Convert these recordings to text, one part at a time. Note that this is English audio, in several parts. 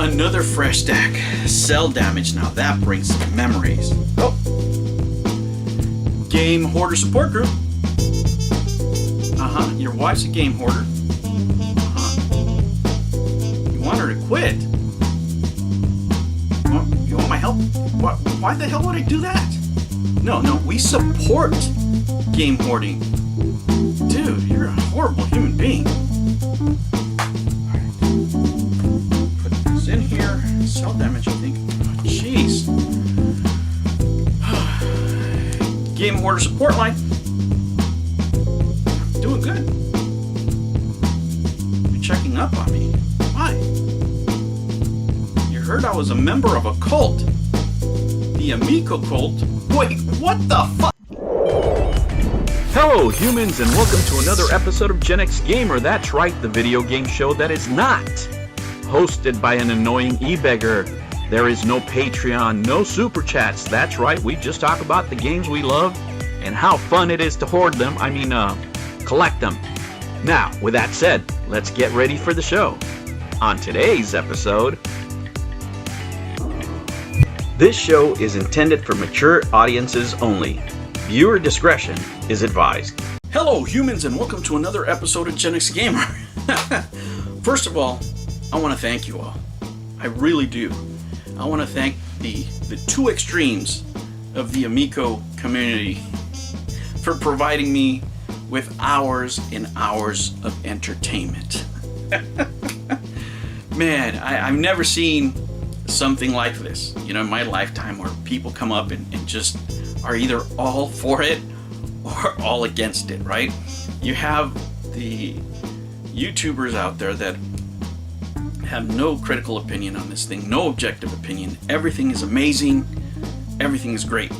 Another fresh stack. Cell damage. Now that brings some memories. Oh. Game hoarder support group. Your wife's a game hoarder. You want her to quit? You want my help? Why the hell would I do that? No, we support game hoarding. Dude, you're a horrible human being. Put this in here. Cell damage, I think. Oh, jeez. Game hoarder support line. I'm doing good. You're checking up on me. Why? You heard I was a member of a cult. The AMICO cult. Wait, what the fuck? Hello humans and welcome to another episode of Gen X Gamer. That's right, the video game show that is not hosted by an annoying e-beggar. There is no Patreon, no super chats. That's right, we just talk about the games we love and how fun it is to hoard them. Collect them. Now, with that said, let's get ready for the show. On today's episode, this show is intended for mature audiences only. Viewer discretion is advised. Hello humans and welcome to another episode of Gen X Gamer. First of all, I want to thank you all. I really do. I want to thank the two extremes of the AMICO community for providing me with hours and hours of entertainment. Man, I've never seen something like this, in my lifetime, where people come up and just are either all for it or all against it, right? You have the YouTubers out there that have no critical opinion on this thing, no objective opinion. Everything is amazing. Everything is great.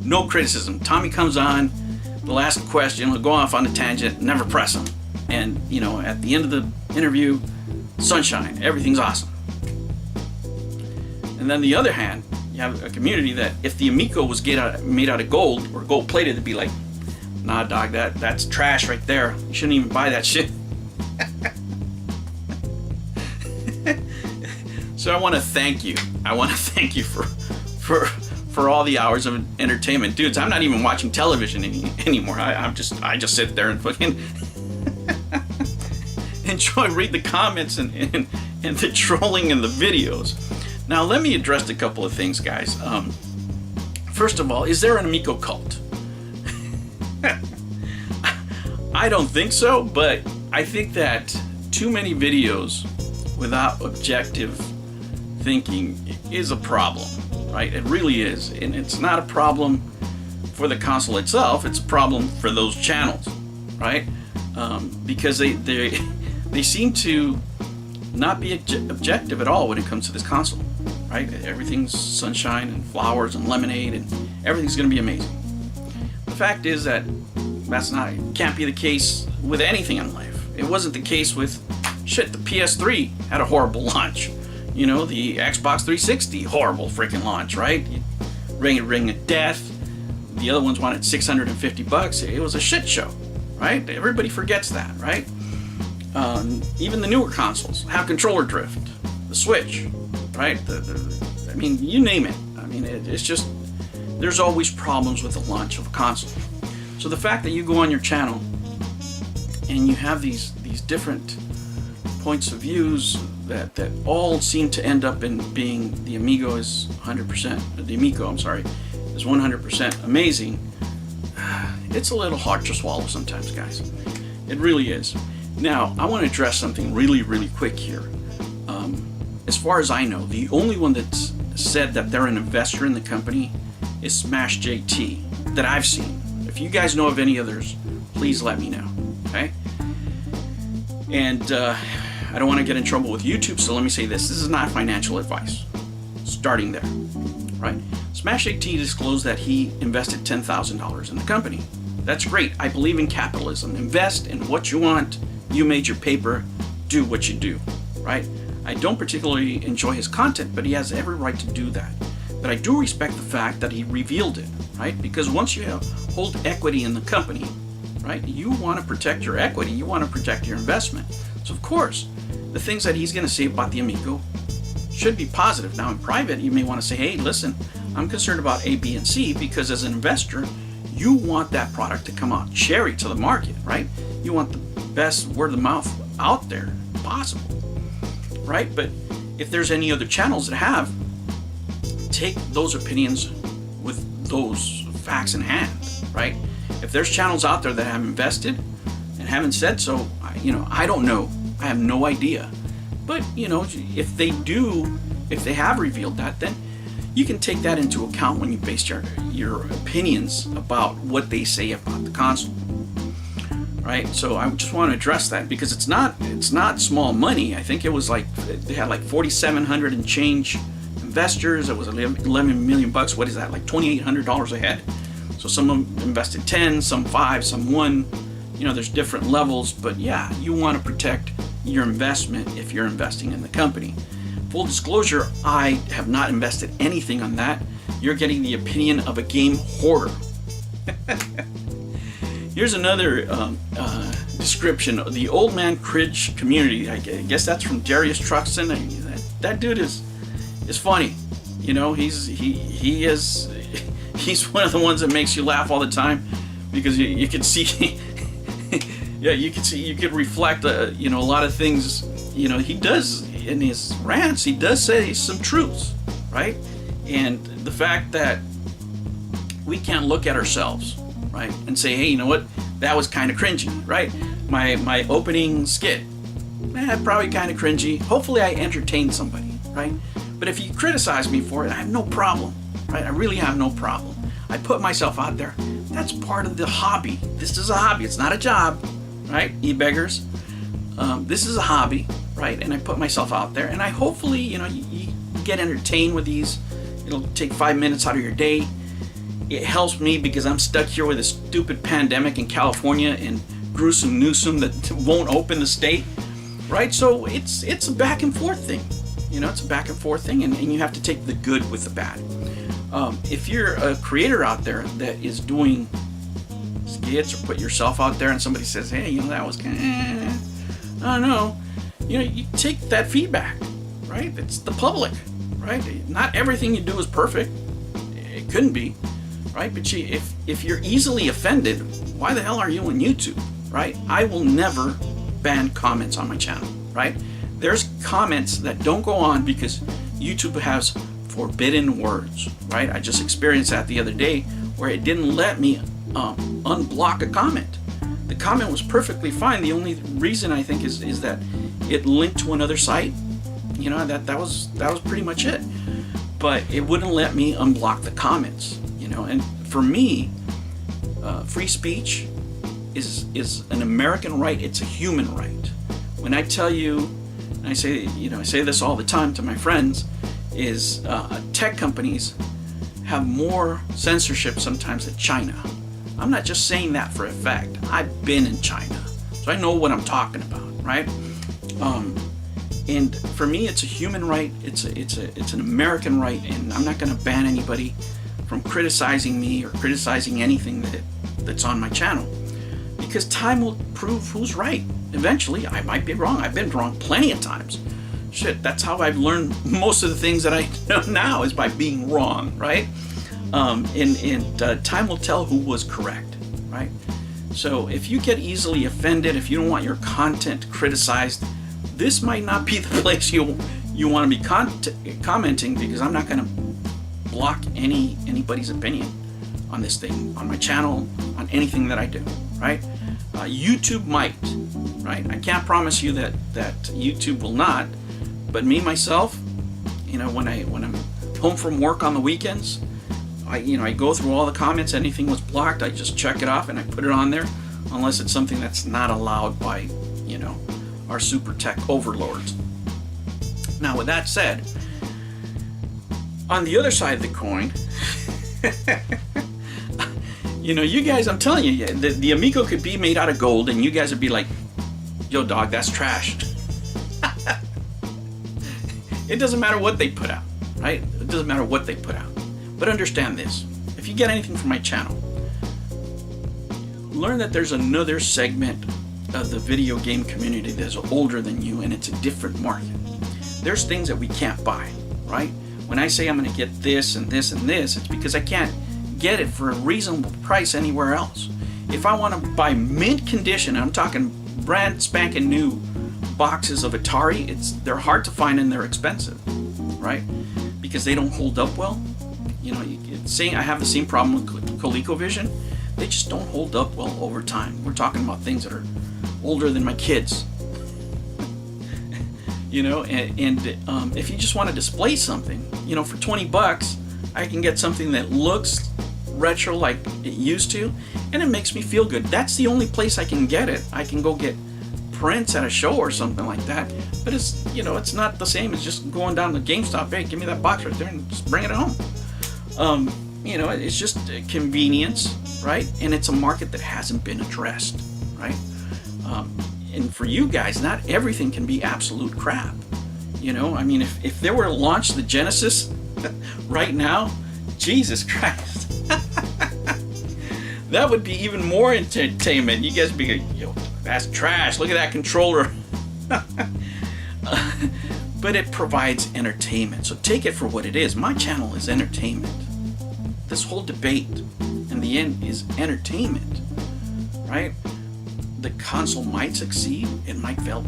No criticism. Tommy comes on, the last question, he'll go off on a tangent, never press him. And, at the end of the interview, sunshine, everything's awesome. And then the other hand, you have a community that if the AMICO was made out of gold or gold plated, it'd be like, nah dog, that's trash right there. You shouldn't even buy that shit. So I want to thank you. I want to thank you for all the hours of entertainment. Dudes, I'm not even watching television anymore. I just sit there and fucking read the comments and the trolling and the videos. Now let me address a couple of things, guys. First of all, is there an AMICO cult? I don't think so, but I think that too many videos without objective thinking is a problem, right? It really is. And it's not a problem for the console itself, it's a problem for those channels, right? Because they seem to not be objective at all when it comes to this console, right? Everything's sunshine and flowers and lemonade and everything's gonna be amazing. The fact is that can't be the case with anything in life. It wasn't the case with the PS3 had a horrible launch. The Xbox 360, horrible freaking launch, right? Ring of death. The other ones wanted $650. It was a shit show, right? Everybody forgets that, right? Even the newer consoles have controller drift. The Switch, right? You name it. It's just, there's always problems with the launch of a console. So the fact that you go on your channel and you have these different points of views that all seem to end up in being the AMICO is 100% amazing, it's a little hard to swallow sometimes, guys. It really is. Now, I want to address something really, really quick here. As far as I know, the only one that's said that they're an investor in the company is Smash JT that I've seen. If you guys know of any others, please let me know, okay? And I don't want to get in trouble with YouTube, so let me say this. This is not financial advice. Starting there, right? Smash JT disclosed that he invested $10,000 in the company. That's great. I believe in capitalism. Invest in what you want. You made your paper. Do what you do, right? I don't particularly enjoy his content, but he has every right to do that. But I do respect the fact that he revealed it, right? Because once you hold equity in the company, right, you want to protect your equity. You want to protect your investment. So of course, the things that he's going to say about the Amico should be positive. Now in private, you may want to say, hey, listen, I'm concerned about A, B, and C, because as an investor, you want that product to come out cherry to the market, right? You want the best word of mouth out there possible, right? But if there's any other channels that have, take those opinions with those facts in hand, right? If there's channels out there that have invested and haven't said so, I don't know. I have no idea. But, if they do, if they have revealed that, then you can take that into account when you base your opinions about what they say about the console, right? So I just want to address that, because it's not small money. I think it was like, they had like 4,700 and change investors. It was 11 million bucks. What is that? Like $2,800 a head. So some of them invested 10, some 5, some 1. There's different levels, but yeah, you want to protect your investment if you're investing in the company. Full disclosure, I have not invested anything on that. You're getting the opinion of a game hoarder. Here's another description of the Old Man Cridge community. I guess that's from Darius Truxton. That dude is funny. He's one of the ones that makes you laugh all the time, because you can see. Yeah, you could reflect, a lot of things, he does in his rants. He does say some truths, right? And the fact that we can't look at ourselves, right, and say, hey, you know what, that was kind of cringy, right? My opening skit, probably kind of cringy. Hopefully I entertained somebody, right? But if you criticize me for it, I have no problem, right? I really have no problem. I put myself out there. That's part of the hobby. This is a hobby. It's not a job. Right, e-beggars. This is a hobby, right? And I put myself out there, and I hopefully, you get entertained with these. It'll take 5 minutes out of your day. It helps me because I'm stuck here with a stupid pandemic in California and gruesome Newsom that won't open the state, right? So it's a back and forth thing. It's a back and forth thing, and you have to take the good with the bad. If you're a creator out there that is doing skits or put yourself out there and somebody says, hey, that was kind of, I don't know, you take that feedback, right? It's the public, right? Not everything you do is perfect. It couldn't be, right? But if you're easily offended, why the hell are you on YouTube, right? I will never ban comments on my channel, right? There's comments that don't go on because YouTube has forbidden words, right? I just experienced that the other day where it didn't let me unblock a comment. The comment was perfectly fine. The only reason I think is that it linked to another site. That was pretty much it. But it wouldn't let me unblock the comments. And for me, free speech is an American right. It's a human right. When I tell you, and I say this all the time to my friends, is tech companies have more censorship sometimes than China. I'm not just saying that for a fact. I've been in China, so I know what I'm talking about, right? And for me, it's a human right. It's an American right, and I'm not going to ban anybody from criticizing me or criticizing anything that's on my channel, because time will prove who's right. Eventually, I might be wrong. I've been wrong plenty of times. Shit, that's how I've learned most of the things that I know now, is by being wrong, right? And time will tell who was correct, right? So if you get easily offended, if you don't want your content criticized, this might not be the place you want to be commenting, because I'm not going to block anybody's opinion on this thing, on my channel, on anything that I do, right? YouTube might, right? I can't promise you that YouTube will not, but me myself, when I'm home from work on the weekends, I go through all the comments. Anything was blocked, I just check it off and I put it on there, unless it's something that's not allowed by, our super tech overlords. Now, with that said, on the other side of the coin, you guys, I'm telling you, the Amico could be made out of gold, and you guys would be like, yo, dog, that's trash. It doesn't matter what they put out, right? It doesn't matter what they put out. But understand this, if you get anything from my channel, learn that there's another segment of the video game community that's older than you, and it's a different market. There's things that we can't buy, right? When I say I'm going to get this and this and this, it's because I can't get it for a reasonable price anywhere else. If I want to buy mint condition, I'm talking brand spanking new boxes of Atari, they're hard to find and they're expensive, right? Because they don't hold up well. You know, I have the same problem with ColecoVision. They just don't hold up well over time. We're talking about things that are older than my kids. You know, and if you just want to display something, you know, for 20 bucks, I can get something that looks retro like it used to, and it makes me feel good. That's the only place I can get it. I can go get prints at a show or something like that, but it's, you know, it's not the same as just going down to GameStop. Hey, give me that box right there and just bring it home. You know, it's just convenience, right? And it's a market that hasn't been addressed, right? And for you guys, not everything can be absolute crap. You know, I mean, if they were to launch the Genesis right now, Jesus Christ, that would be even more entertainment. You guys would be like, yo, that's trash. Look at that controller. But it provides entertainment. So take it for what it is. My channel is entertainment. This whole debate in the end is entertainment, right? The console might succeed, it might fail.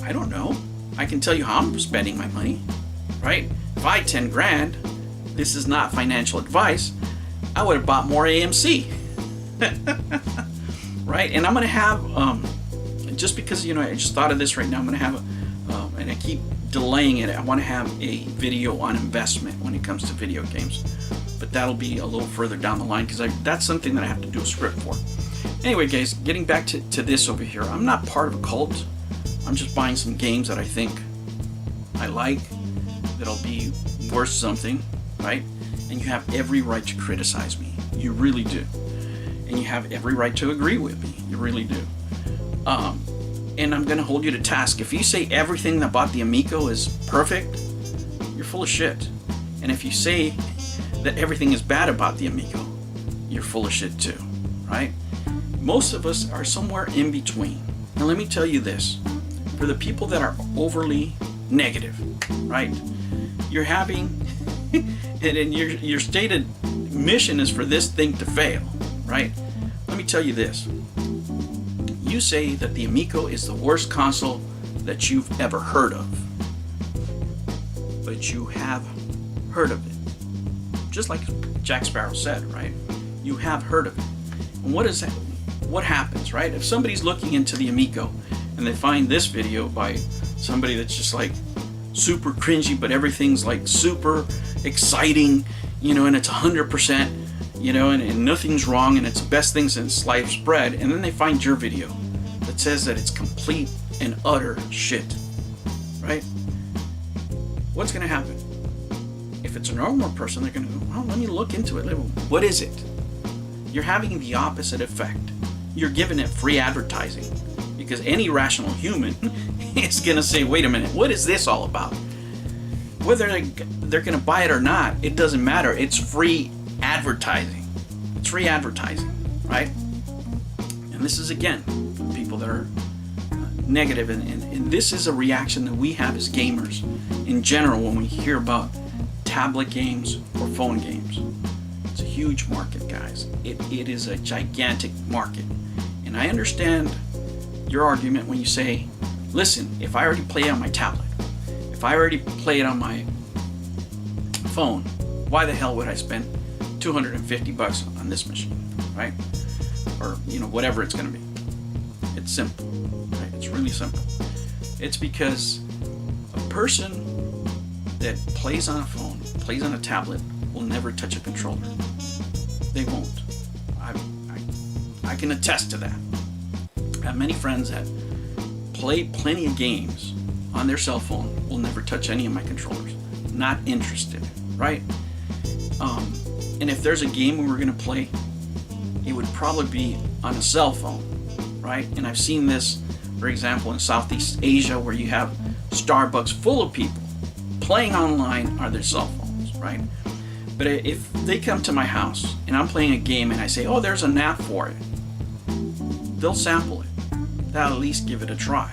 I don't know. I can tell you how I'm spending my money, right? If I had 10 grand, this is not financial advice, I would have bought more AMC. Right? And I'm going to have, just because, you know, I just thought of this right now, I'm going to have, and I keep delaying it, I want to have a video on investment when it comes to video games. But that'll be a little further down the line, because that's something that I have to do a script for. Anyway, guys, getting back to this over here, I'm not part of a cult. I'm just buying some games that I think I like, that'll be worth something, right? And you have every right to criticize me. You really do. And you have every right to agree with me. You really do. And I'm going to hold you to task. If you say everything about the Amico is perfect, you're full of shit. And if you say that everything is bad about the Amico, you're full of shit too, right? Most of us are somewhere in between. Now let me tell you this. For the people that are overly negative, right? You're having, and your stated mission is for this thing to fail, right? Let me tell you this. You say that the Amico is the worst console that you've ever heard of. But you have heard of it. Just like Jack Sparrow said, right? You have heard of it. And what is that? What happens, right? If somebody's looking into the Amico and they find this video by somebody that's just like super cringy, but everything's like super exciting, you know, and it's 100%, you know, and nothing's wrong, and it's the best thing since sliced bread, and then they find your video that says that it's complete and utter shit, right? What's going to happen? If it's a normal person, they're going to go, well, let me look into it. What is it? You're having the opposite effect. You're giving it free advertising, because any rational human is going to say, wait a minute, what is this all about? Whether they're going to buy it or not, it doesn't matter. It's free advertising. It's free advertising, right? And this is, again, for people that are negative, and this is a reaction that we have as gamers in general when we hear about tablet games or phone games. It's a huge market, guys. It is a gigantic market. And I understand your argument when you say, listen, if I already play it on my tablet, if I already play it on my phone, why the hell would I spend $250 on this machine, right? Or, you know, whatever it's going to be. It's simple, right? It's really simple. It's because a person that plays on a phone, plays on a tablet, will never touch a controller. They won't. I can attest to that. I have many friends that play plenty of games on their cell phone, will never touch any of my controllers. Not interested, right? And if there's a game we were going to play, it would probably be on a cell phone, right? And I've seen this, for example, in Southeast Asia, where you have Starbucks full of people playing online on their cell phones, right? But if they come to my house and I'm playing a game and I say, oh, there's an app for it, they'll sample it. they'll at least give it a try,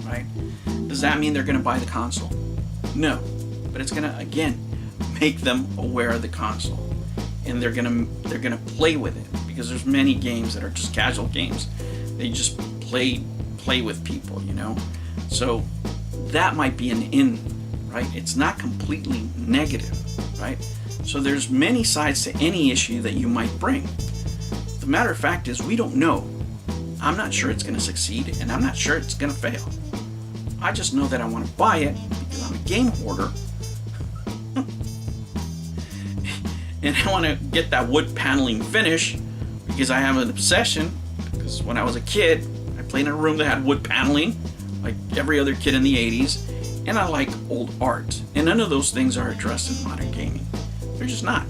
right? Does that mean they're going to buy the console? No, but it's going to, again, make them aware of the console, and they're gonna play with it, because there's many games that are just casual games. They just play with people, you know. So that might be an in, right? It's not completely negative, right? So there's many sides to any issue that you might bring. The matter of fact is, we don't know. I'm not sure it's going to succeed, and I'm not sure it's going to fail. I just know that I want to buy it because I'm a game hoarder. And I want to get that wood paneling finish because I have an obsession. Because when I was a kid, I played in a room that had wood paneling, like every other kid in the 80s. And I like old art. And none of those things are addressed in modern gaming. They're just not,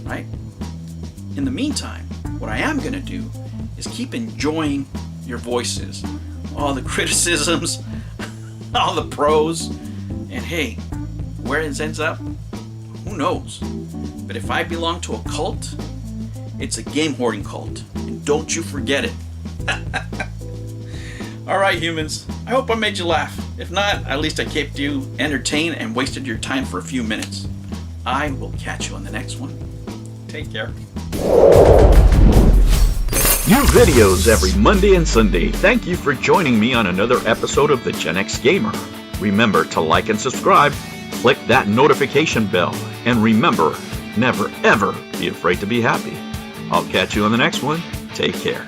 right? In the meantime, what I am going to do is keep enjoying your voices. All the criticisms, all the pros. And hey, where it ends up, who knows? But if I belong to a cult, it's a game hoarding cult. And don't you forget it. Alright, humans. I hope I made you laugh. If not, at least I kept you entertained and wasted your time for a few minutes. I will catch you on the next one. Take care. New videos every Monday and Sunday. Thank you for joining me on another episode of the Gen X Gamer. Remember to like and subscribe, click that notification bell, and remember, never ever be afraid to be happy. I'll catch you on the next one. Take care.